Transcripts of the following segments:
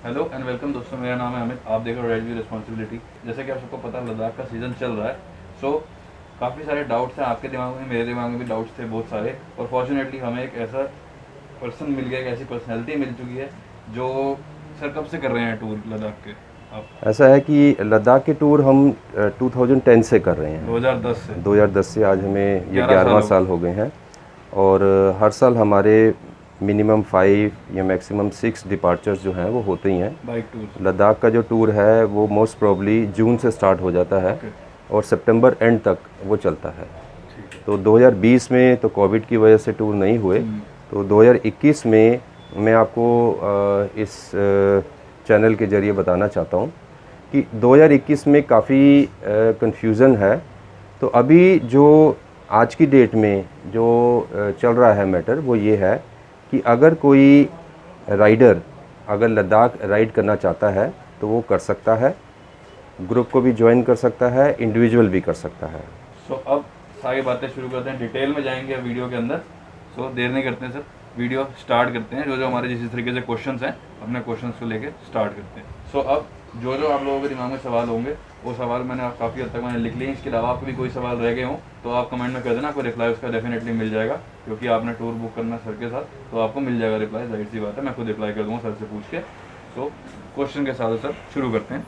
Hello and welcome दोस्तों, मेरा नाम है अमित। आप देख रहे हो रेड व्यू रिस्पॉन्सिबिलिटी। जैसे कि आप सबको पता है, लद्दाख का सीज़न चल रहा है। सो काफ़ी सारे डाउट्स हैं आपके दिमाग में, मेरे दिमाग में भी डाउट्स थे बहुत सारे। और फॉर्चुनेटली हमें एक ऐसा पर्सन मिल गया, एक ऐसी पर्सनैलिटी मिल चुकी है जो सर कब से कर रहे हैं टूर लद्दाख के आप? ऐसा है कि लद्दाख के टूर हम 2010 से कर रहे हैं। 2010 से 2010 से आज हमें ये 11 साल 11वां हो साल गए। हो गए हैं। और हर साल हमारे मिनिमम 5 या मैक्सिमम 6 डिपार्चर्स जो हैं वो होते ही हैं। Bike tour. लद्दाख का जो टूर है वो मोस्ट प्रोबली जून से स्टार्ट हो जाता है ओके, और सितंबर एंड तक वो चलता है। ठीक है। तो 2020 में तो कोविड की वजह से टूर नहीं हुए। तो 2021 में मैं आपको इस चैनल के ज़रिए बताना चाहता हूँ कि 2021 में काफ़ी कन्फ्यूज़न है। तो अभी जो आज की डेट में जो चल रहा है मैटर वो ये है कि अगर कोई राइडर अगर लद्दाख राइड करना चाहता है तो वो कर सकता है, ग्रुप को भी ज्वाइन कर सकता है, इंडिविजुअल भी कर सकता है। सो अब सारी बातें शुरू करते हैं, डिटेल में जाएंगे वीडियो के अंदर। सो देर नहीं करते हैं सर, वीडियो स्टार्ट करते हैं। जो जो हमारे जिस तरीके से क्वेश्चंस हैं, अपने क्वेश्चंस को लेके स्टार्ट करते हैं। सो अब जो जो आप लोगों के दिमाग में सवाल होंगे, वो सवाल मैंने काफ़ी हद तक मैंने लिख लिए। इसके अलावा आपको भी कोई सवाल रह गए हों तो आप कमेंट में कर देना, आपको रिप्लाई उसका डेफिनेटली मिल जाएगा। क्योंकि आपने टूर बुक करना सर के साथ, तो आपको मिल जाएगा रिप्लाई, जाहिर सी बात है। मैं खुद रिप्लाई कर दूँगा सर से पूछ के। सो क्वेश्चन के साथ सर शुरू करते हैं।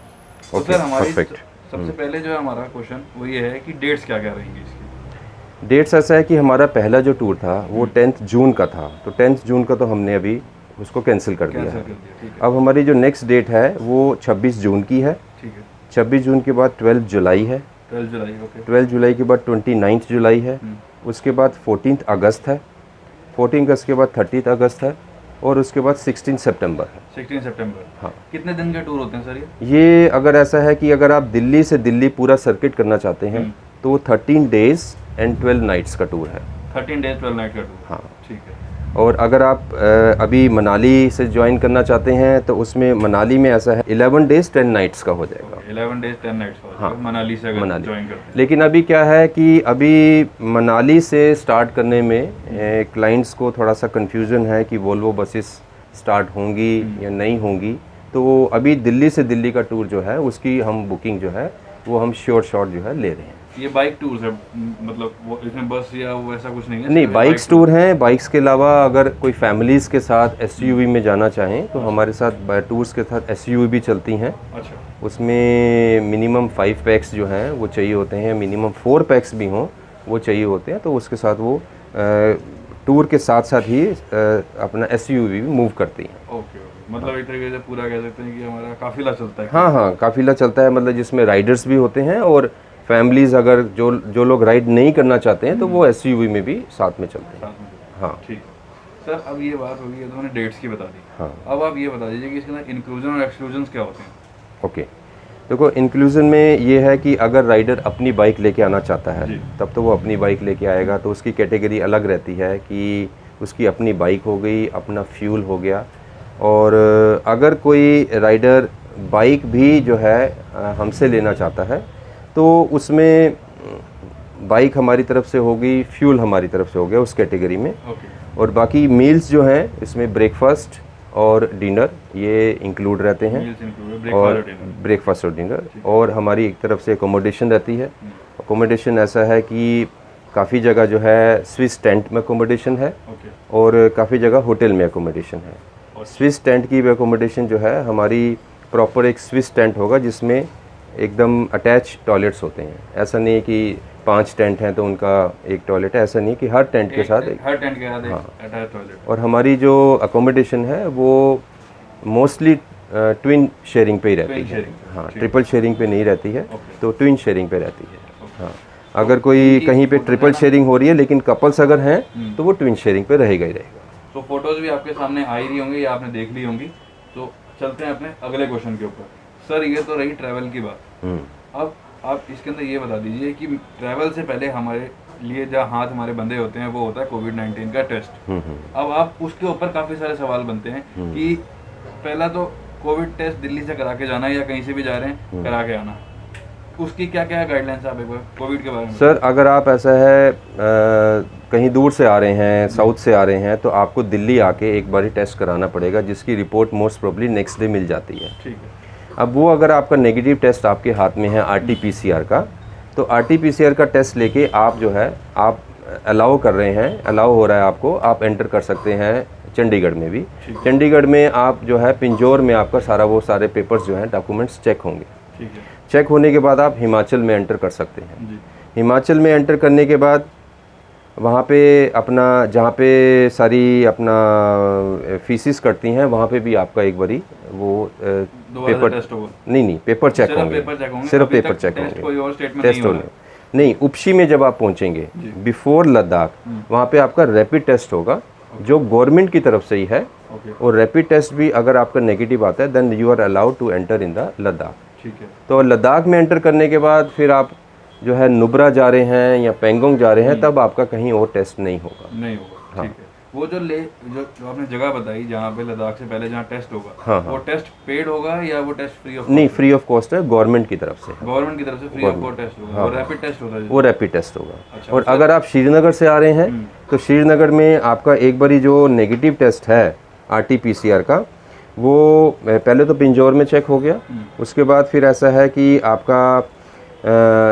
तो ओके, सर हमारी परफेक्ट। सबसे पहले जो है हमारा क्वेश्चन वो ये है कि डेट्स क्या क्या रहेंगी इसकी? डेट्स ऐसा है कि हमारा पहला जो टूर था वो 10th जून का था। तो 10th जून का तो हमने अभी उसको कैंसिल कर दिया कैंसिल है। कर दिया, ठीक है। अब हमारी जो नेक्स्ट डेट है वो 26 जून की है। ठीक है, 26 जून के बाद 12 जुलाई है। 12 जुलाई, ओके। 12 जुलाई के बाद 29 जुलाई है। उसके बाद 14 अगस्त है। 14 अगस्त के बाद 30 अगस्त है। और उसके बाद 16 सितंबर है। 16 सितंबर। हाँ। कितने दिन के टूर होते हैं सर ये? ये अगर ऐसा है कि अगर आप दिल्ली से दिल्ली पूरा सर्किट करना चाहते हैं तो वो 13 डेज़ एंड 12 नाइट्स का टूर है। 13 डेज 12 नाइट का टूर। हाँ। ठीक है। और अगर आप अभी मनाली से ज्वाइन करना चाहते हैं तो उसमें मनाली में ऐसा है 11 डेज़ 10 नाइट्स का हो जाएगा। 11 डेज 10 नाइट्स का हाँ, मनाली से अगर मनाली। ज्वाइन करते हैं। लेकिन अभी क्या है कि अभी मनाली से स्टार्ट करने में क्लाइंट्स को थोड़ा सा कन्फ्यूज़न है कि वोल्वो बसेस स्टार्ट होंगी या नहीं होंगी। तो अभी दिल्ली से दिल्ली का टूर जो है उसकी हम बुकिंग जो है वो हम श्योर शॉट जो है ले रहे हैं। ये बाइक टूर है, मतलब वो इसमें बस या वो ऐसा कुछ नहीं है? नहीं, सिर्फ बाइक्स टूर हैं। बाइक्स के अलावा अगर कोई फैमिलीज़ के साथ एसयूवी में जाना चाहें तो हमारे साथ टूर्स के साथ एसयूवी भी चलती हैं। अच्छा। उसमें मिनिमम 5 पैक्स जो हैं वो चाहिए होते हैं, मिनिमम 4 पैक्स भी हों वो चाहिए होते हैं। तो उसके साथ वो टूर के साथ साथ ही अपना एसयूवी भी मूव करती हैं। ओके ओके, मतलब एक तरीके से पूरा कह सकते हैं कि हमारा काफिला चलता है। हाँ हाँ, काफिला चलता है, मतलब जिसमें राइडर्स भी होते हैं और फैमिलीज़ अगर जो लोग राइड नहीं करना चाहते हैं तो वो एसयूवी में भी साथ में चलते हैं। साथ में। हाँ। ठीक है सर, अब ये बात होगी, तो मैंने डेट्स की बता दी। हाँ। अब आप ये बता दीजिए कि इसके अंदर इंक्लूजन और एक्सक्लूजन क्या होते हैं? ओके, देखो इंक्लूजन में ये है कि अगर राइडर अपनी बाइक लेके आना चाहता है जी। तब तो वो अपनी बाइक लेके आएगा। तो उसकी कैटेगरी अलग रहती है कि उसकी अपनी बाइक हो गई, अपना फ्यूल हो गया। और अगर कोई राइडर बाइक भी जो है हमसे लेना चाहता है तो उसमें बाइक हमारी तरफ से होगी, फ्यूल हमारी तरफ से हो गया उस कैटेगरी में। ओके। और बाकी मील्स जो हैं इसमें ब्रेकफास्ट और डिनर ये इंक्लूड रहते हैं। मील्स इंक्लूडेड, और ब्रेकफास्ट और डिनर। ब्रेकफास्ट और डिनर। और हमारी एक तरफ से अकोमोडेशन रहती है। अकोमोडेशन ऐसा है कि काफ़ी जगह जो है स्विस टेंट में अकोमोडेशन है ओके। और काफ़ी जगह होटल में अकोमोडेशन है। स्विस टेंट की भी अकोमोडेशन जो है हमारी प्रॉपर एक स्विस टेंट होगा जिसमें एकदम अटैच टॉयलेट्स होते हैं। ऐसा नहीं है कि 5 टेंट हैं तो उनका एक टॉयलेट है, ऐसा नहीं कि हर टेंट के साथ एक। हर टेंट के साथ एक अटैच टॉयलेट। और हमारी जो अकोमोडेशन है वो मोस्टली ट्विन शेयरिंग पे ही रहती ट्विन है। शेयरिंग, हाँ, ठीक। ट्रिपल शेयरिंग पे नहीं रहती है। ओके। तो ट्विन शेयरिंग पे रहती है। ओके। हाँ, अगर कोई इनकी कहीं पे फोटोज ट्रिपल है ना? शेयरिंग हो रही है लेकिन कपल्स अगर हैं तो वो ट्विन शेयरिंग पे रहेगा ही रहेगा। तो फोटोज भी आपके सामने आ ही रही होंगी या आपने देख ली होंगी। तो चलते हैं अपने अगले क्वेश्चन के ऊपर। सर ये तो रही ट्रैवल की बात। अब आप इसके अंदर ये बता दीजिए कि ट्रैवल से पहले हमारे लिए जहाँ हाथ हमारे बंधे होते हैं वो होता है कोविड-19 का टेस्ट। अब आप उसके ऊपर काफ़ी सारे सवाल बनते हैं कि पहला तो कोविड टेस्ट दिल्ली से करा के जाना है या कहीं से भी जा रहे हैं करा के आना? उसकी क्या क्या गाइडलाइंस आप एक बार कोविड के बारे में? सर अगर आप ऐसा है कहीं दूर से आ रहे हैं, साउथ से आ रहे हैं, तो आपको दिल्ली आके एक बारी टेस्ट कराना पड़ेगा, जिसकी report most probably next day meal जाती है। ठीक है। अब वो अगर आपका नेगेटिव टेस्ट आपके हाथ में है RT-PCR का, तो RT-PCR का टेस्ट लेके आप जो है आप अलाउ कर रहे हैं, अलाउ हो रहा है आपको, आप एंटर कर सकते हैं चंडीगढ़ में भी। चंडीगढ़ में आप जो है पिंजौर में आपका सारे पेपर्स जो हैं डॉक्यूमेंट्स चेक होंगे। ठीक है। चेक होने के बाद आप हिमाचल में एंटर कर सकते हैं। जी। हिमाचल में एंटर करने के बाद वहाँ पे अपना जहाँ पे सारी अपना फीसिस कटती हैं वहाँ पे भी आपका एक बारी वो पेपर टेस्ट होगा? नहीं पेपर चेक होंगे, सिर्फ पेपर चेक होंगे, कोई और स्टेट में टेस्ट होने नहीं। उपशी में जब आप पहुँचेंगे बिफोर लद्दाख, वहाँ पे आपका रैपिड टेस्ट होगा जो गवर्नमेंट की तरफ से ही है। और रैपिड टेस्ट भी अगर आपका नेगेटिव आता है then you are allowed to enter in the Ladakh. ठीक है। तो लद्दाख में एंटर करने के बाद फिर आप जो है नुब्रा जा रहे हैं या पेंगोंग जा रहे हैं, तब आपका कहीं और टेस्ट नहीं होगा। नहीं होगा। ठीक है। वो जो आपने जगह बताई जहाँ पे लद्दाख से पहले जहाँ टेस्ट होगा, हाँ, वो टेस्ट पेड होगा या वो टेस्ट फ्री ऑफ? नहीं, फ्री ऑफ कॉस्ट है, गवर्नमेंट की तरफ से। गवर्नमेंट की तरफ से फ्री ऑफ कॉस्ट टेस्ट होगा। और रैपिड टेस्ट होता है? वो रैपिड टेस्ट होगा। अच्छा, और अगर आप श्रीनगर से आ रहे हैं तो श्रीनगर में आपका एक बारी जो नेगेटिव टेस्ट है RT-PCR का, वो पहले तो पिंजौर में चेक हो गया। उसके बाद फिर ऐसा है कि आपका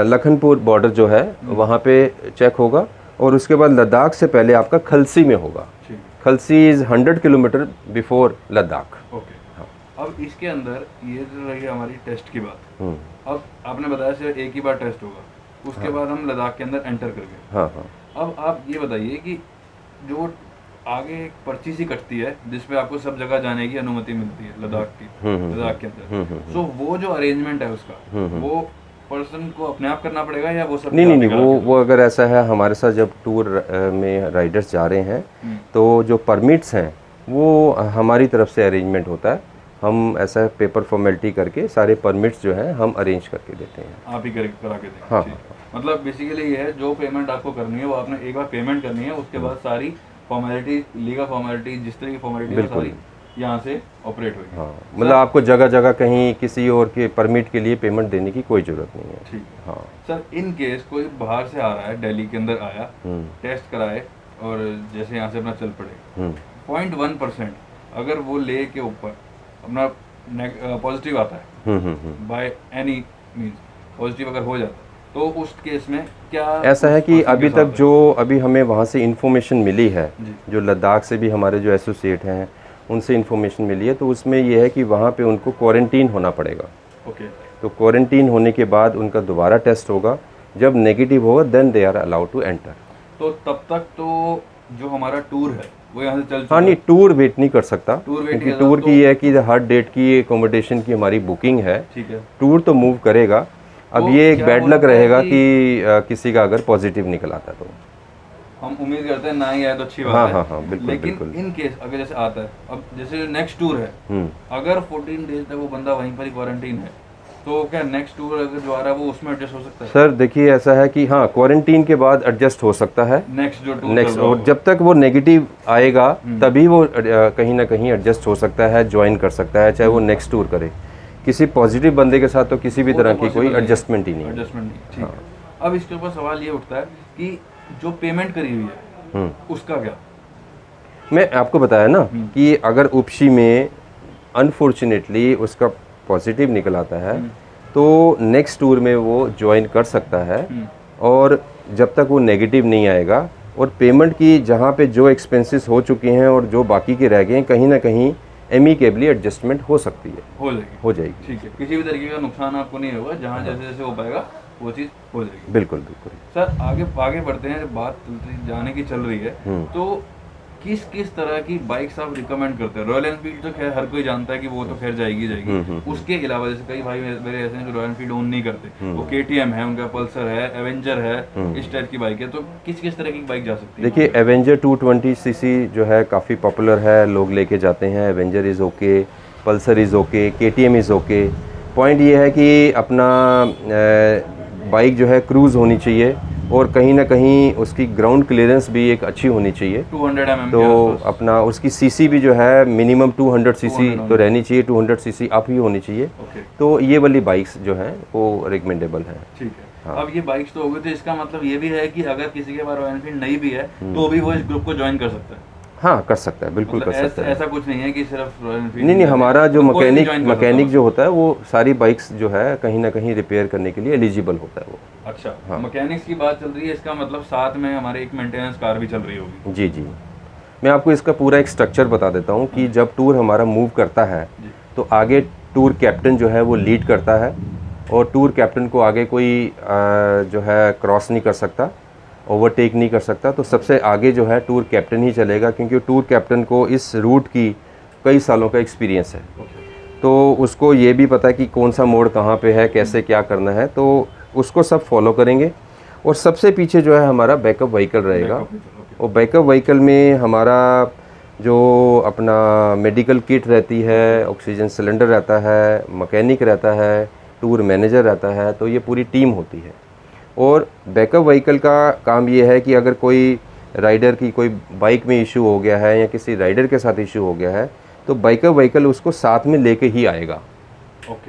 लखनपुर बॉर्डर जो है वहाँ पे चेक होगा। और उसके बाद लद्दाख से पहले आपका खलसी में होगा। Khalsi is 100 kilometre before Ladakh. Okay. अब इसके अंदर ये जो रही हमारी टेस्ट की बात, अब आपने बताया सिर्फ एक ही बार टेस्ट होगा, उसके बाद हम लद्दाख के अंदर एंटर कर गए। हाँ हाँ। अब आप ये बताइए कि जो आगे एक पर्ची सी कटती है जिसपे आपको सब जगह जाने की अनुमति मिलती है लद्दाख के अंदर, सो वो जो अरेंजमेंट है उसका, वो पर्सन को अपने आप करना पड़ेगा या वो सब? नहीं, वो अगर ऐसा है, हमारे साथ जब टूर में राइडर्स जा रहे हैं तो जो परमिट्स हैं वो हमारी तरफ से अरेंजमेंट होता है। हम ऐसा पेपर फॉर्मेलिटी करके सारे परमिट्स जो हैं हम अरेंज करके देते हैं। आप ही करा के देंगे? हाँ। मतलब बेसिकली ये है, जो पेमेंट आपको करनी है वो आपने एक बार पेमेंट करनी है, उसके बाद सारी फॉर्मेलिटी, लीगल फॉर्मेलिटी, जिस तरह की फॉर्मेलिटी सारी यहाँ से ऑपरेट होगी। हाँ, मतलब आपको जगह जगह कहीं किसी और के परमिट के लिए पेमेंट देने की कोई ज़रूरत नहीं है। ठीक। हाँ सर, इन केस कोई बाहर से आ रहा है, दिल्ली के अंदर आया, टेस्ट कराए और जैसे यहाँ से अपना चल पड़े, 0.1% अगर वो ले के ऊपर अपना पॉजिटिव आता है बाय एनी मीन्स, पॉजिटिव अगर हो जाता है, तो उस केस में क्या ऐसा है कि अभी तक जो अभी हमें वहाँ से इन्फॉर्मेशन मिली है, जो लद्दाख से भी हमारे जो एसोसिएट हैं उनसे इन्फॉर्मेशन मिली है, तो उसमें ये है कि वहाँ पे उनको क्वारंटीन होना पड़ेगा। ओके। तो क्वारंटीन होने के बाद उनका दोबारा टेस्ट होगा, जब नेगेटिव होगा then they are allowed to enter. तो तब तक तो जो हमारा टूर है वो यहाँ से चल चुका? हाँ, नहीं, टूर वेट नहीं कर सकता, क्योंकि टूर की ये है कि हर डेट की एकोमोडेशन की हमारी बुकिंग है। ठीक है। टूर तो मूव करेगा। अब ये एक बैड लक रहेगा कि किसी का अगर पॉजिटिव निकल आता तो हम उम्मीद करते हैं ना ही आए तो अच्छी बात है। हाँ, बिल्कुल। लेकिन इन केस अगर जैसे आता है, अब जैसे नेक्स्ट टूर है, अगर 14 डेज तक वो बंदा वहीं पर ही क्वारंटीन है, तो क्या नेक्स्ट टूर अगर जो आ रहा है वो उसमें एडजस्ट हो सकता है? सर देखिए, ऐसा है कि हाँ, क्वारंटीन के बाद एडजस्ट हो सकता है नेक्स्ट जो टूर नेक्स्ट, और जब तक वो नेगेटिव आएगा तभी वो कहीं ना कहीं एडजस्ट हो सकता है, ज्वाइन कर सकता है, चाहे वो नेक्स्ट टूर करे। किसी पॉजिटिव बंदे के साथ तो किसी भी तरह की कोई एडजस्टमेंट ही नहीं। ठीक है। अब इसके ऊपर सवाल ये उठता है कि जो पेमेंट करी हुई है उसका क्या? मैं आपको बताया ना कि अगर उपशी में अनफॉर्चुनेटली उसका पॉजिटिव निकल आता है तो नेक्स्ट टूर में वो ज्वाइन कर सकता है, और जब तक वो नेगेटिव नहीं आएगा और पेमेंट की जहाँ पे जो एक्सपेंसेस हो चुके हैं और जो बाकी के रह गए हैं, कहीं ना कहीं एमिकेबली एडजस्टमेंट हो सकती है, हो जाएगी। ठीक है। किसी भी तरीके का नुकसान आपको नहीं होगा, जहाँ जैसे जैसे हो पाएगा वो चीज़ हो जाएगी। बिल्कुल। सर, आगे बढ़ते हैं, बात जाने की चल रही है, तो किस तरह की बाइक्स आप रिकमेंड करते हैं? रॉयल एनफील्ड तो खैर हर कोई जानता है कि वो तो खैर जाएगी। उसके अलावा जैसे कई भाई मेरे ऐसे हैं जो रॉयल एनफील्ड ओन नहीं करते, वो KTM है, उनका पल्सर है, एवेंजर है, इस टाइप की बाइक है, तो किस तरह की बाइक जा सकती है? देखिए, एवेंजर 220cc जो है काफ़ी पॉपुलर है, लोग लेके जाते हैं। Avenger is okay, Pulsar is okay, KTM is okay. Point ये है कि अपना बाइक जो है क्रूज़ होनी चाहिए, और कहीं ना कहीं उसकी ग्राउंड क्लियरेंस भी एक अच्छी होनी चाहिए। 200 mm तो अपना उसकी सीसी भी जो है मिनिमम 200 सीसी तो रहनी चाहिए, 200 सीसी अप ही होनी चाहिए। तो ये वाली बाइक्स जो हैं वो रिकमेंडेबल हैं। ठीक है। हाँ। अब ये बाइक्स तो हो गई, तो इसका मतलब ये भी है कि अगर किसी के पास रॉयल एनफील्ड नहीं भी है तो भी वो इस ग्रुप को ज्वाइन कर सकता है। हाँ कर सकता है, बिल्कुल मतलब कर सकता है। ऐसा कुछ नहीं है कि सिर्फ रॉयल एनफील्ड नहीं, हमारा जो मतलब मैकेनिक जो होता है वो सारी बाइक्स जो है कहीं ना कहीं रिपेयर करने के लिए एलिजिबल होता है वो। अच्छा। हाँ। मैकेनिक्स की बात चल रही है, इसका मतलब साथ में हमारे एक मेंटेनेंस कार भी चल रही होगी। जी जी, मैं आपको इसका पूरा एक स्ट्रक्चर बता देता हूँ कि जब टूर हमारा मूव करता है तो आगे टूर कैप्टन जो है वो लीड करता है, और टूर कैप्टन को आगे कोई जो है क्रॉस नहीं कर सकता, ओवरटेक नहीं कर सकता। तो सबसे आगे जो है टूर कैप्टन ही चलेगा, क्योंकि टूर कैप्टन को इस रूट की कई सालों का एक्सपीरियंस है। तो उसको ये भी पता है कि कौन सा मोड़ कहाँ पे है, कैसे क्या करना है, तो उसको सब फॉलो करेंगे। और सबसे पीछे जो है हमारा बैकअप व्हीकल रहेगा, और बैकअप व्हीकल में हमारा जो अपना मेडिकल किट रहती है, ऑक्सीजन सिलेंडर रहता है, मैकेनिक रहता है, टूर मैनेजर रहता है, तो ये पूरी टीम होती है। और बैकअप व्हीकल का काम ये है कि अगर कोई राइडर की कोई बाइक में इशू हो गया है या किसी राइडर के साथ इशू हो गया है तो बैकअप व्हीकल उसको साथ में लेके ही आएगा।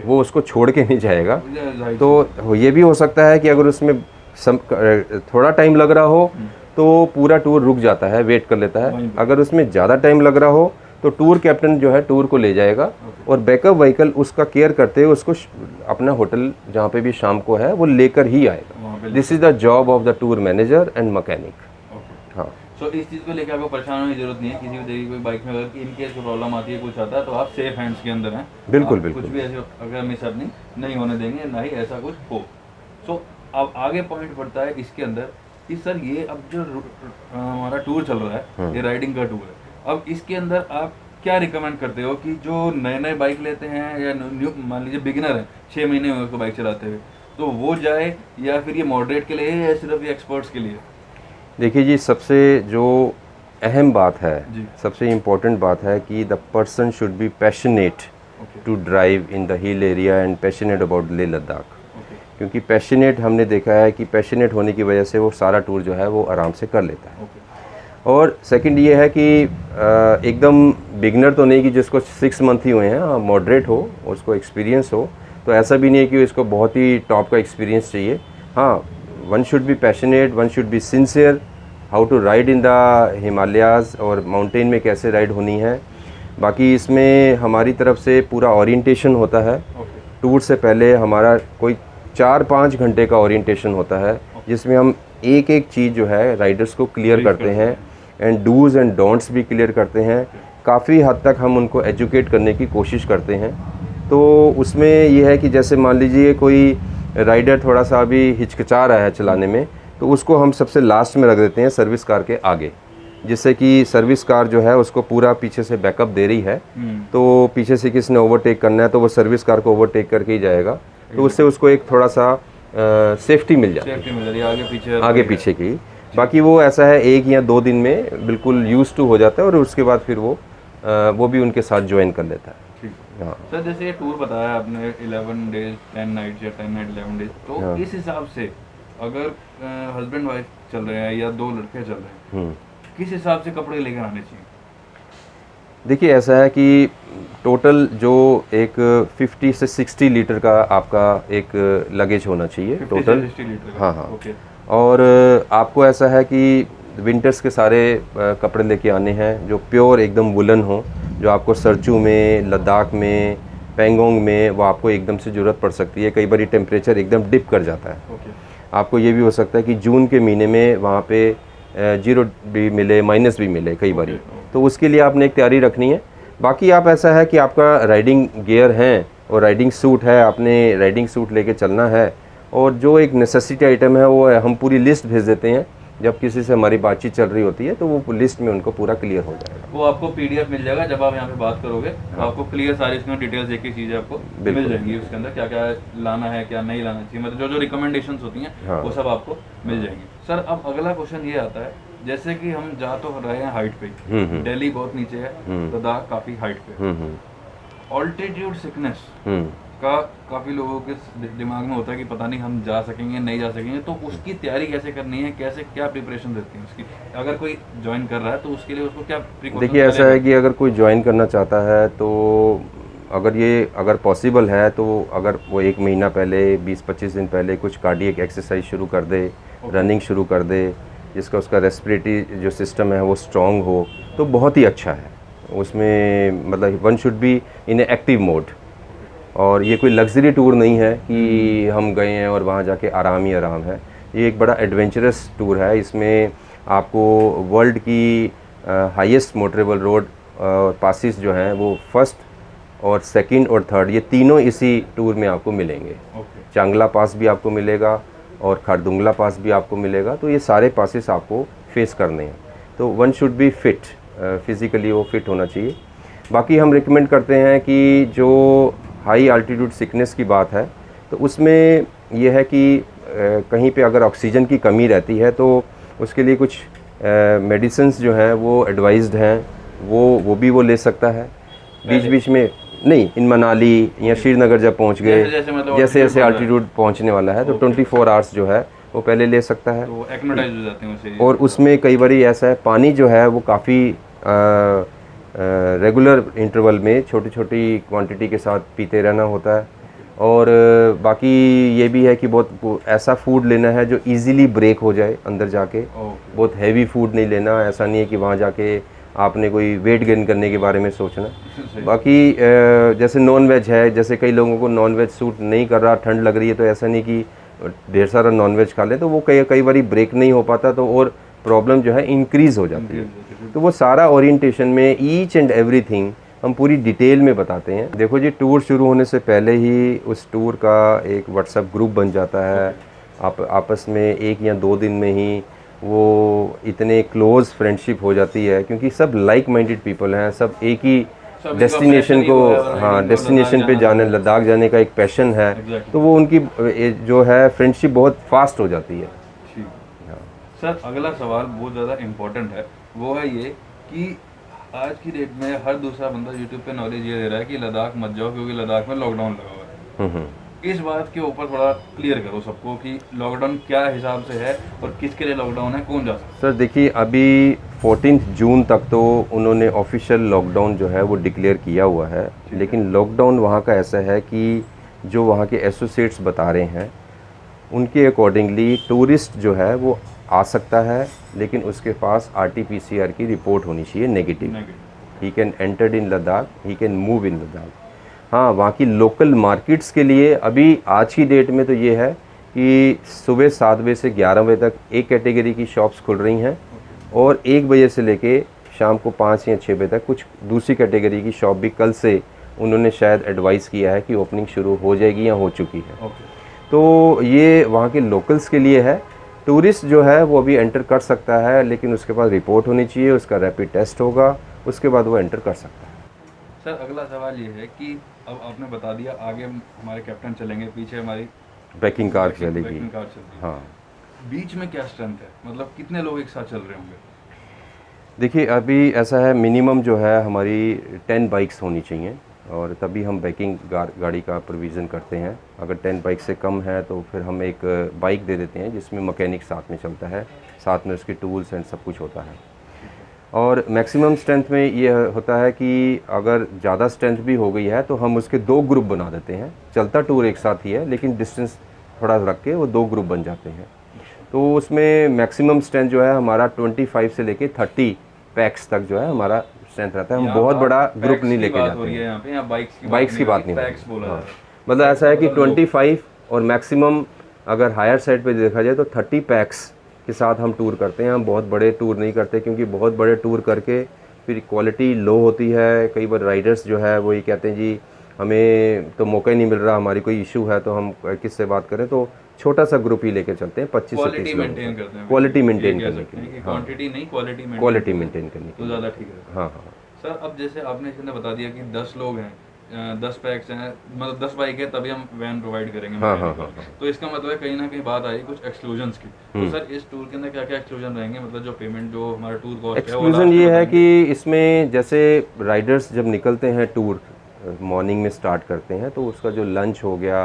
वो उसको छोड़ के नहीं जाएगा। तो ये भी हो सकता है कि अगर उसमें थोड़ा टाइम लग रहा हो तो पूरा टूर रुक जाता है, वेट कर लेता है। अगर उसमें ज़्यादा टाइम लग रहा हो तो टूर कैप्टन जो है टूर को ले जाएगा, और बैकअप व्हीकल उसका केयर करते हुए उसको अपना होटल जहाँ पे भी शाम को है वो लेकर ही आएगा। This is the job of the tour manager and mechanic. हाँ, तो इस चीज़ को लेकर आपको परेशान होने की जरूरत नहीं है। किसी भी तरीके की कोई बाइक में अगर इन केस कोई प्रॉब्लम आती है, कुछ आता है, तो आप सेफ हैंड्स के अंदर हैं। बिल्कुल कुछ बिल्कुल। भी ऐसे अगर मिसहैपनिंग नहीं होने देंगे, ना ही ऐसा कुछ हो। सो अब आगे पॉइंट पड़ता है इसके अंदर कि सर ये अब जो हमारा टूर चल रहा है, ये राइडिंग का टूर है, अब इसके अंदर आप क्या रिकमेंड करते हो कि जो नए बाइक लेते हैं या न्यू मान लीजिए बिगिनर है, 6 महीने हुए उसको बाइक चलाते हुए, तो वो जाए, या फिर ये मॉडरेट के लिए या सिर्फ ये एक्सपर्ट्स के लिए? देखिए जी, सबसे जो अहम बात है, सबसे इम्पोर्टेंट बात है कि the person should be passionate to drive in the hill area and passionate about Leh Ladakh. क्योंकि पैशनेट हमने देखा है कि पैशनेट होने की वजह से वो सारा टूर जो है वो आराम से कर लेता है। और सेकंड ये है कि एकदम बिगनर तो नहीं कि जिसको 6 मंथ ही हुए हैं, मॉडरेट हो, उसको एक्सपीरियंस हो, तो ऐसा भी नहीं है कि इसको बहुत ही टॉप का एक्सपीरियंस चाहिए। हाँ, one should be passionate, one should be sincere how to ride in the Himalayas, और माउंटेन में कैसे राइड होनी है। बाकी इसमें हमारी तरफ से पूरा ओरिएंटेशन होता है। टूर से पहले हमारा कोई 4-5 घंटे का ओरिएंटेशन होता है, जिसमें हम एक एक चीज़ जो है राइडर्स को क्लियर करते हैं, एंड डूज़ एंड डोंट्स भी क्लियर करते हैं। काफ़ी हद तक हम उनको एजुकेट करने की कोशिश करते हैं। तो उसमें यह है कि जैसे मान लीजिए कोई राइडर थोड़ा सा अभी हिचकिचा रहा है चलाने में, तो उसको हम सबसे लास्ट में रख देते हैं सर्विस कार के आगे, जिससे कि सर्विस कार जो है उसको पूरा पीछे से बैकअप दे रही है। तो पीछे से किसी ने ओवरटेक करना है तो वो सर्विस कार को ओवरटेक करके ही जाएगा, तो उससे उसको एक थोड़ा सा सेफ्टी मिल जाती है आगे पीछे की। बाकी वो ऐसा है 1 या 2 दिन में बिल्कुल यूज टू हो जाता है, और उसके बाद फिर वो भी उनके साथ ज्वाइन कर लेता है। हाँ सर, जैसे ये टूर बताया आपने 11 डेज 10 नाइट्स या 10 नाइट 11 डेज, तो इस हिसाब से अगर हस्बैंड वाइफ चल रहे हैं या 2 लड़के चल रहे हैं, किस हिसाब से कपड़े लेकर आने चाहिए? देखिए, ऐसा है कि टोटल जो एक 50 से 60 लीटर का आपका एक लगेज होना चाहिए टोटल। 60 लीटर। हाँ। और आपको ऐसा है कि विंटर्स के सारे कपड़े लेके आने हैं जो प्योर एकदम वुलन हो, जो आपको सरचू में, लद्दाख में, पेंगोंग में वो आपको एकदम से ज़रूरत पड़ सकती है। कई बार टेम्परेचर एकदम डिप कर जाता है। आपको ये भी हो सकता है कि जून के महीने में वहाँ पे 0 भी मिले, माइनस भी मिले कई बारी। तो उसके लिए आपने एक तैयारी रखनी है। बाकी आप ऐसा है कि आपका राइडिंग गियर है और राइडिंग सूट है, आपने राइडिंग सूट लेके चलना है, और जो एक नेसेसिटी आइटम है वो हम पूरी लिस्ट भेज देते हैं। जब किसी से हमारी बातचीत चल रही होती है तो वो लिस्ट में उनको पूरा क्लियर हो जाएगा। वो आपको पीडीएफ मिल जाएगा जब आप यहाँ पे बात करोगे, तो आपको क्लियर सारी इसमें डिटेल्स, एक ही चीज़ें आपको मिल जाएंगी। उसके अंदर क्या क्या लाना है, क्या नहीं लाना चाहिए, मतलब जो रिकमेंडेशंस होती हैं वो सब आपको मिल जाएंगी। सर, अब अगला क्वेश्चन ये आता है, जैसे कि हम जा तो रहे हैं हाइट पे, दिल्ली बहुत नीचे है, लद्दाख काफ़ी हाइट पे, ऑल्टीट्यूड सिकनेस का काफ़ी लोगों के दिमाग में होता है कि पता नहीं हम जा सकेंगे नहीं जा सकेंगे, तो उसकी तैयारी कैसे करनी है, कैसे क्या प्रिपरेशन रहती है उसकी, अगर कोई ज्वाइन कर रहा है तो उसके लिए उसको क्या प्रिकॉशन? देखिए ऐसा है कि अगर कोई ज्वाइन करना चाहता है तो अगर पॉसिबल है तो अगर वो 1 महीना पहले 20-25 दिन पहले कुछ कार्डियक एक्सरसाइज शुरू कर दे, रनिंग शुरू कर दे, जिसका उसका रेस्पिरेटरी जो सिस्टम है वो स्ट्रॉन्ग हो, तो बहुत ही अच्छा है उसमें। मतलब one should be in A active mode. और ये कोई लग्जरी टूर नहीं है कि हम गए हैं और वहाँ जाके आराम ही आराम है। ये एक बड़ा एडवेंचरस टूर है। इसमें आपको वर्ल्ड की हाईएस्ट मोटरेबल रोड पासिस जो हैं वो फर्स्ट और सेकंड और थर्ड, ये तीनों इसी टूर में आपको मिलेंगे। चांगला पास भी आपको मिलेगा और खारदुंगला पास भी आपको मिलेगा। तो ये सारे पासिस आपको फेस करने हैं। तो one should B fit, physically वो फिट होना चाहिए। बाकी हम रिकमेंड करते हैं कि जो हाई अल्टीट्यूड सिकनेस की बात है तो उसमें यह है कि कहीं पे अगर ऑक्सीजन की कमी रहती है तो उसके लिए कुछ मेडिसिन्स जो हैं वो एडवाइज्ड हैं, वो भी वो ले सकता है बीच बीच में। नहीं, इन मनाली या श्रीनगर जब पहुंच गए, जैसे जैसे अल्टीट्यूड पहुंचने वाला है तो 24 आवर्स जो है वो पहले ले सकता है। तो एक्मेटाइज हो जाते हैं उसे। और उसमें कई बार ऐसा है, पानी जो है वो काफ़ी रेगुलर इंटरवल में छोटी छोटी क्वांटिटी के साथ पीते रहना होता है। और बाकी ये भी है कि बहुत ऐसा फूड लेना है जो इजीली ब्रेक हो जाए अंदर जाके। बहुत हैवी फूड नहीं लेना। ऐसा नहीं है कि वहाँ जाके आपने कोई वेट गेन करने के बारे में सोचना। बाकी जैसे नॉन वेज है, जैसे कई लोगों को नॉन वेज सूट नहीं कर रहा, ठंड लग रही है, तो ऐसा नहीं कि ढेर सारा नॉन वेज खा लें, तो वो कई बार ब्रेक नहीं हो पाता, तो और प्रॉब्लम जो है इंक्रीज़ हो जाती है। तो वो सारा ओरिएंटेशन में ईच एंड एवरीथिंग हम पूरी डिटेल में बताते हैं। देखो जी, टूर शुरू होने से पहले ही उस टूर का एक व्हाट्सएप ग्रुप बन जाता है। आप आपस में 1 या 2 दिन में ही वो इतने क्लोज़ फ्रेंडशिप हो जाती है, क्योंकि सब लाइक माइंडेड पीपल हैं। सब एक ही डेस्टिनेशन को, हाँ, डेस्टिनेशन पे जाने, लद्दाख जाने का एक पैशन है। तो वो उनकी जो है फ्रेंडशिप बहुत फास्ट हो जाती है। सर, अगला सवाल बहुत ज़्यादा इम्पोर्टेंट है, वो है ये कि आज की डेट में हर दूसरा बंदा यूट्यूब पे नॉलेज ये दे रहा है कि लद्दाख मत जाओ क्योंकि लद्दाख में लॉकडाउन लगा हुआ है। इस बात के ऊपर थोड़ा क्लियर करो सबको कि लॉकडाउन क्या हिसाब से है और किसके लिए लॉकडाउन है, कौन जा सकता है? सर देखिए, अभी 14 जून तक तो उन्होंने ऑफिशियल लॉकडाउन जो है वो डिक्लेयर किया हुआ है। लेकिन लॉकडाउन वहाँ का ऐसा है कि जो वहाँ के एसोसिएट्स बता रहे हैं उनके अकॉर्डिंगली टूरिस्ट जो है वो आ सकता है, लेकिन उसके पास RT-PCR की रिपोर्ट होनी चाहिए negative. He can enter in Ladakh, he can move in Ladakh. हाँ, वहाँ की लोकल मार्केट्स के लिए अभी आज की डेट में तो ये है कि सुबह 7 बजे से 11 बजे तक एक कैटेगरी की शॉप्स खुल रही हैं और 1 बजे से लेके शाम को 5 या 6 बजे तक कुछ दूसरी कैटेगरी की शॉप भी कल से उन्होंने शायद एडवाइस किया है कि ओपनिंग शुरू हो जाएगी या हो चुकी है। तो ये वहाँ के लोकल्स के लिए है। टूरिस्ट जो है वो अभी एंटर कर सकता है, लेकिन उसके पास रिपोर्ट होनी चाहिए, उसका रैपिड टेस्ट होगा, उसके बाद वो एंटर कर सकता है। सर, अगला सवाल ये है कि अब आपने बता दिया आगे हमारे कैप्टन चलेंगे, पीछे हमारी पैकिंग कार चलेगी। हाँ, बीच में क्या स्ट्रेंथ है, मतलब कितने लोग एक साथ चल रहे होंगे? देखिए, अभी ऐसा है, मिनिमम जो है हमारी 10 बाइक्स होनी चाहिए और तभी हम बाइकिंग गाड़ी का प्रोविज़न करते हैं। अगर 10 बाइक से कम है तो फिर हम एक बाइक दे देते हैं जिसमें मैकेनिक साथ में चलता है, साथ में उसके टूल्स एंड सब कुछ होता है। और मैक्सिमम स्ट्रेंथ में ये होता है कि अगर ज़्यादा स्ट्रेंथ भी हो गई है तो हम उसके 2 ग्रुप बना देते हैं। चलता टूर एक साथ ही है, लेकिन डिस्टेंस थोड़ा रख के वो 2 ग्रुप बन जाते हैं। तो उसमें मैक्सिमम स्ट्रेंथ जो है हमारा 25 से लेके 30 पैक्स तक जो है हमारा स्ट्रेंथ रहता है। हम बहुत बड़ा ग्रुप नहीं लेके जाते हैं। यहाँ पे बाइक्स की बात नहीं, पैक्स बोला हाँ। मतलब ऐसा है कि 25 और मैक्सिमम अगर हायर साइड पे देखा जाए तो 30 पैक्स के साथ हम टूर करते हैं। हम बहुत बड़े टूर नहीं करते, क्योंकि बहुत बड़े टूर करके फिर क्वालिटी लो होती है। कई बार राइडर्स जो है वो ये कहते हैं जी हमें तो मौका ही नहीं मिल रहा, हमारी कोई इशू है तो हम किससे बात करें। तो छोटा सा ग्रुप ही लेके चलते हैं, 25 से 30 लोग। क्वालिटी मेंटेन करने के लिए, क्वांटिटी नहीं, क्वालिटी मेंटेन करने के तो ज़्यादा ठीक है। हाँ हाँ सर, अब जैसे आपने इसने बता दिया कि 10 लोग हैं, 10 पैक्स हैं, मतलब 10 बाइक है, तभी हम वैन प्रोवाइड करेंगे। हाँ। तो इसका मतलब है कहीं ना कहीं बात आई कुछ एक्सक्लूजन्स की। तो सर, इस टूर के अंदर क्या क्या एक्सक्लूजन रहेंगे, मतलब जो पेमेंट, जो हमारा टूर कॉस्ट है? एक्सक्लूजन ये है कि इसमें जैसे राइडर्स जब निकलते हैं टूर मॉर्निंग में स्टार्ट करते हैं तो उसका जो लंच हो गया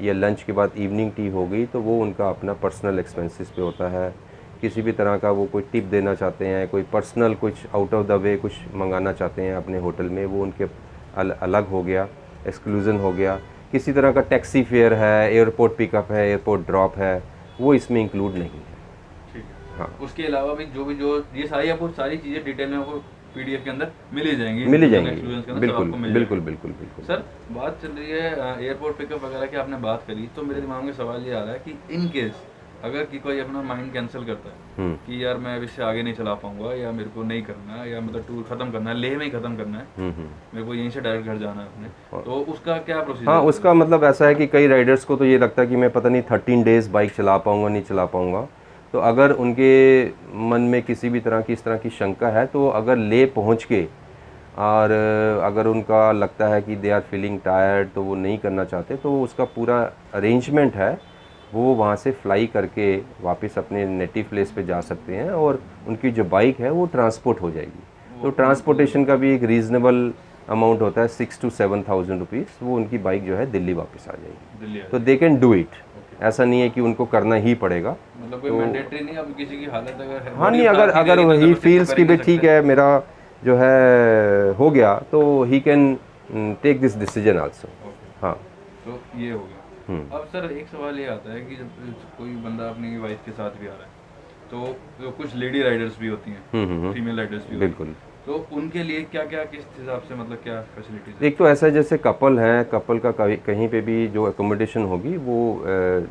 या लंच के बाद इवनिंग टी हो गई तो वो उनका अपना पर्सनल एक्सपेंसेस पे होता है। किसी भी तरह का वो कोई टिप देना चाहते हैं, कोई पर्सनल कुछ आउट ऑफ द वे कुछ मंगाना चाहते हैं अपने होटल में, वो उनके अलग हो गया, एक्सक्लूजन हो गया। किसी तरह का टैक्सी फेयर है, एयरपोर्ट पिकअप है, एयरपोर्ट ड्रॉप है, वो इसमें इंक्लूड नहीं है। ठीक है। हाँ, उसके अलावा भी जो ये सारी आपको सारी चीज़ें डिटेल में आपको पीडीएफ के अंदर मिल ही जाएंगी, मिल ही जाएंगी। एक्सक्लूजन के अंदर सब बिल्कुल आपको मिल बिल्कुल जाएगा। बिल्कुल बिल्कुल। सर बात चल रही है एयरपोर्ट पिकअप वगैरह की, आपने बात करी तो मेरे दिमाग में सवाल ये आ रहा है कि इन केस अगर कि कोई अपना माइंड कैंसिल करता है कि यार मैं अब इससे आगे नहीं चला पाऊंगा या मेरे को नहीं करना है या मतलब टूर खत्म करना है, लेह में ही खत्म करना है, मेरे को यहीं से डायरेक्ट घर जाना है अपने, तो उसका क्या प्रोसीजर? हाँ, उसका मतलब ऐसा है कि कई राइडर्स को तो ये लगता है कि मैं पता नहीं 13 डेज़ बाइक चला पाऊंगा नहीं चला पाऊंगा। तो अगर उनके मन में किसी भी तरह की इस तरह की शंका है तो अगर ले पहुंच के और अगर उनका लगता है कि दे आर फीलिंग टायर्ड तो वो नहीं करना चाहते, तो उसका पूरा अरेंजमेंट है, वो वहाँ से फ्लाई करके वापस अपने नेटिव प्लेस पे जा सकते हैं और उनकी जो बाइक है वो ट्रांसपोर्ट हो जाएगी। तो ट्रांसपोर्टेशन का भी एक रीज़नेबल अमाउंट होता है 6 to 7,000 रुपीज़, वो उनकी बाइक जो है दिल्ली वापस आ जाएगी। तो दे कैन डू इट, ऐसा नहीं है कि उनको करना ही पड़ेगा। मतलब कोई मैंडेटरी नहीं, अब किसी की हालत अगर है, हाँ नहीं, अगर वही फील्स कि भाई ठीक है मेरा जो है हो गया तो he can take this decision also. हाँ, तो ये हो गया। अब सर एक सवाल ये आता है कि जब कोई बंदा अपनी वाइफ के साथ भी आ रहा है तो कुछ लेडी राइडर्स भी होती हैं, फीमेल राइडर्स भी बिल्कुल, होती हैं, तो उनके लिए क्या क्या किस हिसाब से मतलब क्या फैसिलिटीज है? एक तो ऐसा है जैसे कपल है, कपल का कहीं पे भी जो एकोमोडेशन होगी वो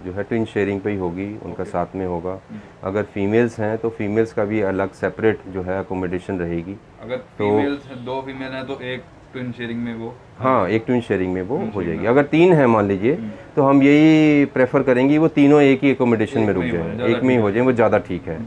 जो है ट्विन शेयरिंग पे ही होगी, उनका साथ में होगा। अगर फीमेल्स हैं तो फीमेल्स का भी अलग सेपरेट जो है एकोमोडेशन रहेगी। अगर फीमेल्स दो फीमेल हैं तो एक ट्विन शेयरिंग में वो, हाँ, एक ट्विन शेयरिंग में वो हो जाएगी। अगर 3 है मान लीजिए तो हम यही प्रेफर करेंगे वो तीनों एक ही एकोमोडेशन में रुक जाए, एक में ही हो जाए, वो ज़्यादा ठीक है,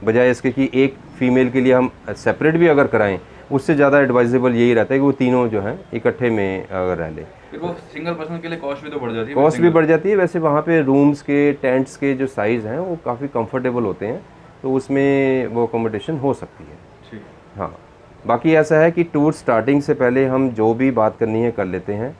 बजाय इसके कि एक फीमेल के लिए हम सेपरेट भी अगर कराएं, उससे ज़्यादा एडवाइजेबल यही रहता है कि वो तीनों जो हैं इकट्ठे में अगर रह ले। फिर वो सिंगल पर्सन के लिए कॉस्ट भी तो बढ़ जाती है। कॉस्ट भी बढ़ जाती है। वैसे वहाँ पे रूम्स के, टेंट्स के जो साइज़ हैं वो काफ़ी कंफर्टेबल होते हैं, तो उसमें वो अकोमोडेशन हो सकती है। ठीक। हाँ, बाकी ऐसा है कि टूर स्टार्टिंग से पहले हम जो भी बात करनी है कर लेते हैं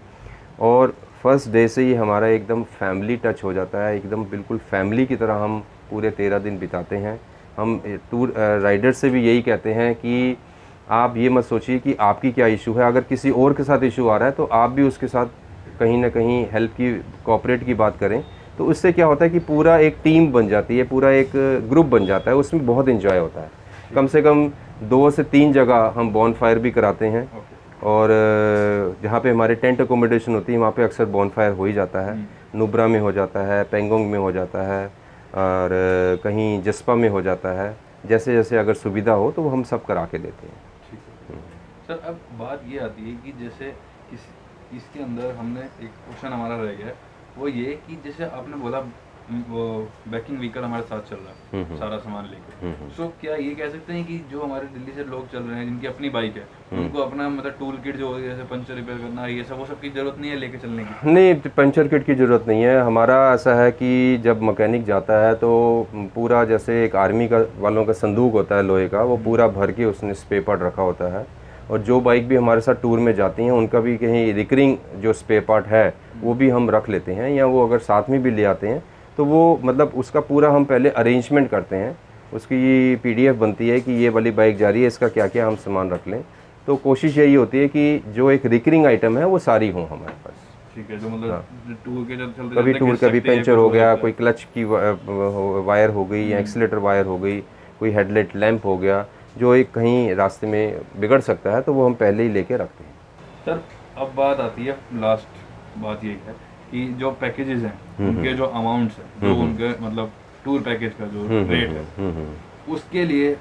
और फर्स्ट डे से ही हमारा एकदम फैमिली टच हो जाता है, एकदम बिल्कुल फैमिली की तरह हम पूरे 13 दिन बिताते हैं। हम टूर राइडर से भी यही कहते हैं कि आप ये मत सोचिए कि आपकी क्या इशू है, अगर किसी और के साथ इशू आ रहा है तो आप भी उसके साथ कहीं ना कहीं हेल्प की, कोऑपरेट की बात करें, तो उससे क्या होता है कि पूरा एक टीम बन जाती है, पूरा एक ग्रुप बन जाता है, उसमें बहुत एंजॉय होता है। कम से कम 2 से 3 जगह हम बॉनफायर भी कराते हैं और जहाँ पे हमारे टेंट अकोमोडेशन होती है वहाँ पे अक्सर बॉनफायर हो ही जाता है। नुब्रा में हो जाता है, पेंगोंग में हो जाता है और कहीं जस्पा में हो जाता है। जैसे जैसे अगर सुविधा हो तो वो हम सब करा के देते हैं। सर अब बात ये आती है कि जैसे इसके अंदर हमने एक क्वेश्चन हमारा रह गया है, वो ये कि जैसे आपने बोला वो बैकिंग व्हीकल हमारे साथ चल रहा है सारा सामान लेकर, सो क्या ये कह सकते हैं कि जो हमारे दिल्ली से लोग चल रहे हैं जिनकी अपनी बाइक है, उनको अपना मतलब टूल किट जो जैसे पंचर रिपेयर करना ये सब, वो सब की जरूरत नहीं है लेके चलने की? नहीं, पंचर किट की ज़रूरत नहीं है। हमारा ऐसा है कि जब मैकेनिक जाता है तो पूरा जैसे एक आर्मी का वालों का संदूक होता है लोहे का, वो पूरा भर के उसने स्पेयर पार्ट रखा होता है। और जो बाइक भी हमारे साथ टूर में जाती हैं उनका भी कहीं रिकरिंग जो स्पेयर पार्ट है वो भी हम रख लेते हैं, या वो अगर साथ में भी ले आते हैं तो वो मतलब उसका पूरा हम पहले अरेंजमेंट करते हैं। उसकी PDF बनती है कि ये वाली बाइक जा रही है, इसका क्या क्या हम सामान रख लें। तो कोशिश यही होती है कि जो एक रिकरिंग आइटम है वो सारी हो हमारे पास। ठीक है, जो मतलब टूर के जब चलते कभी टूर कभी पंचर हो गया, कोई क्लच की वायर हो गई या एक्सीलेटर वायर हो गई, कोई हेडलाइट लैंप हो गया, जो एक कहीं रास्ते में बिगड़ सकता है तो वो हम पहले ही लेके रखते हैं। सर अब बात आती है, लास्ट बात यही है कि जो पैकेजेस हैं उनके जो अमाउंट्स हैं, जो उनके मतलब टूर पैकेज का जो रेट है उसके लिए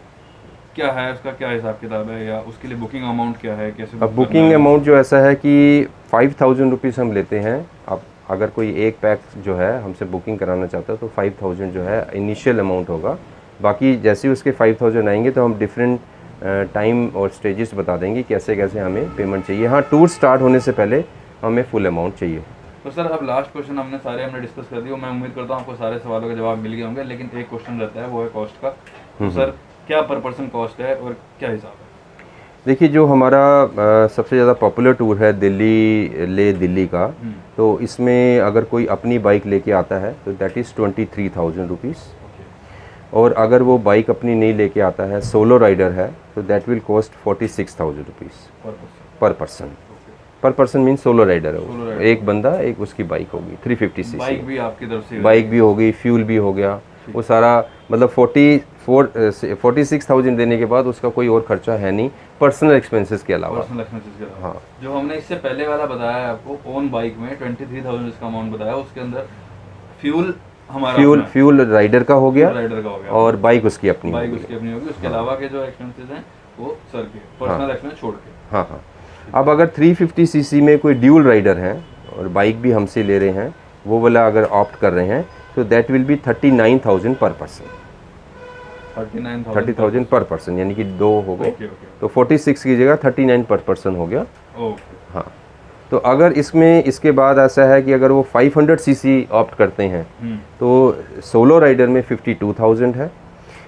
क्या है, उसका क्या हिसाब किताब है, या उसके लिए बुकिंग अमाउंट क्या है, कैसे? अब बुकिंग अमाउंट जो ऐसा है कि 5,000 रुपीज़ हम लेते हैं। अब अगर कोई एक पैक जो है हमसे बुकिंग कराना चाहता है तो 5,000 जो है इनिशियल अमाउंट होगा। बाकी जैसे ही उसके 5,000 आएंगे तो हम डिफरेंट टाइम और स्टेजेस बता देंगे कैसे कैसे हमें पेमेंट चाहिए। हाँ, टूर स्टार्ट होने से पहले हमें फुल अमाउंट चाहिए। तो सर अब लास्ट क्वेश्चन हमने डिस्कस कर दिया। मैं उम्मीद करता हूँ आपको सारे सवालों के जवाब मिल गए होंगे, लेकिन एक क्वेश्चन रहता है वो है कॉस्ट का। तो सर क्या पर पर्सन कॉस्ट है और क्या हिसाब है? देखिए जो हमारा सबसे ज़्यादा पॉपुलर टूर है दिल्ली ले दिल्ली का, तो इसमें अगर कोई अपनी बाइक लेके आता है तो दैट इज़ 23,000 रुपीज़। और अगर वो बाइक अपनी नहीं लेके आता है, सोलो राइडर है, तो दैट विल कॉस्ट 46,000 रुपीज़ पर पर्सन। पर पर्सन मीन सोलो राइडर है वो, एक बंदा एक उसकी बाइक होगी 350 सीसी। बाइक भी आपकी तरफ से, बाइक भी होगी, फ्यूल भी हो गया, वो सारा मतलब 46,000 देने के बाद उसका कोई और खर्चा है नहीं पर्सनल एक्सपेंसेस के अलावा। पर्सनल एक्सपेंसेस के अलावा। हाँ, जो हमने इससे पहले वाला बताया है आपको, ओन बाइक में 23,000 इसका अमाउंट बताया, उसके अंदर फ्यूल हमारा फ्यूल राइडर का हो गया, राइडर का हो गया, और बाइक उसकी अपनी बाइक उसकी अपनी होगी। उसके अलावा के जो एक्सपेंसेस हैं वो सर के पर्सनल एक्सपेंस छोड़ के। हाँ हाँ। अब अगर 350 सीसी में कोई ड्यूल राइडर हैं और बाइक भी हमसे ले रहे हैं, वो वाला अगर ऑप्ट कर रहे हैं, तो दैट विल बी 39,000 पर पर्सन। 30,000 पर पर्सन, यानी कि 2 हो गए, तो 46 की जगह 39 पर पर्सन हो गया। हाँ, तो अगर इसमें इसके बाद ऐसा है कि अगर वो 500 सीसी ऑप्ट करते हैं, तो सोलो राइडर में 52,000 है।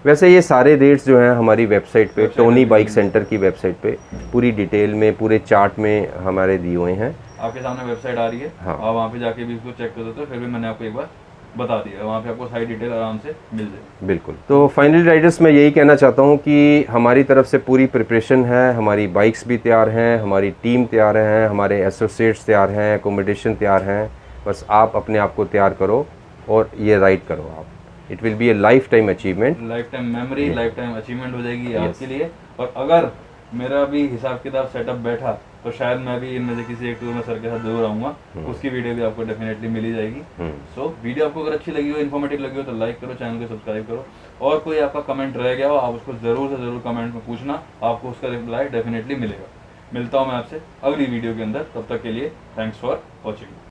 वैसे ये सारे रेट्स जो हैं हमारी वेबसाइट पे, टोनी बाइक सेंटर की वेबसाइट पे पूरी डिटेल में, पूरे चार्ट में हमारे दिए हुए हैं। आपके सामने वेबसाइट आ रही है, हाँ, आप वहाँ पे जाके भी इसको चेक कर सकते हो। फिर भी मैंने आपको एक बार बता दिया, वहाँ पे आपको सारी डिटेल आराम से मिल जाए। बिल्कुल। तो फाइनली राइडर्स मैं यही कहना चाहता हूँ कि हमारी तरफ से पूरी प्रिपरेशन है, हमारी बाइक्स भी तैयार हैं, हमारी टीम तैयार हैं, हमारे एसोसिएट्स तैयार हैं, एकोमोडेशन तैयार हैं। बस आप अपने आप को तैयार करो और ये राइड करो आप। It will be A life time achievement, life time memory, life time achievement हो जाएगी आपके लिए। और अगर मेरा भी हिसाब किताब सेटअप बैठा तो शायद मैं भी इनमें से किसी एक टूर में सर के साथ जरूर आऊँगा, उसकी वीडियो भी आपको डेफिनेटली मिल ही जाएगी। सो वीडियो आपको अगर अच्छी लगी हो, इन्फॉर्मेटिव लगी हो, तो लाइक करो, चैनल को सब्सक्राइब करो। और कोई आपका कमेंट रह गया हो, आप उसको ज़रूर से ज़रूर कमेंट में पूछना, आपको उसका रिप्लाई डेफिनेटली मिलेगा। मिलता हूँ मैं आपसे अगली वीडियो के अंदर, तब तक के लिए थैंक्स फॉर वॉचिंग।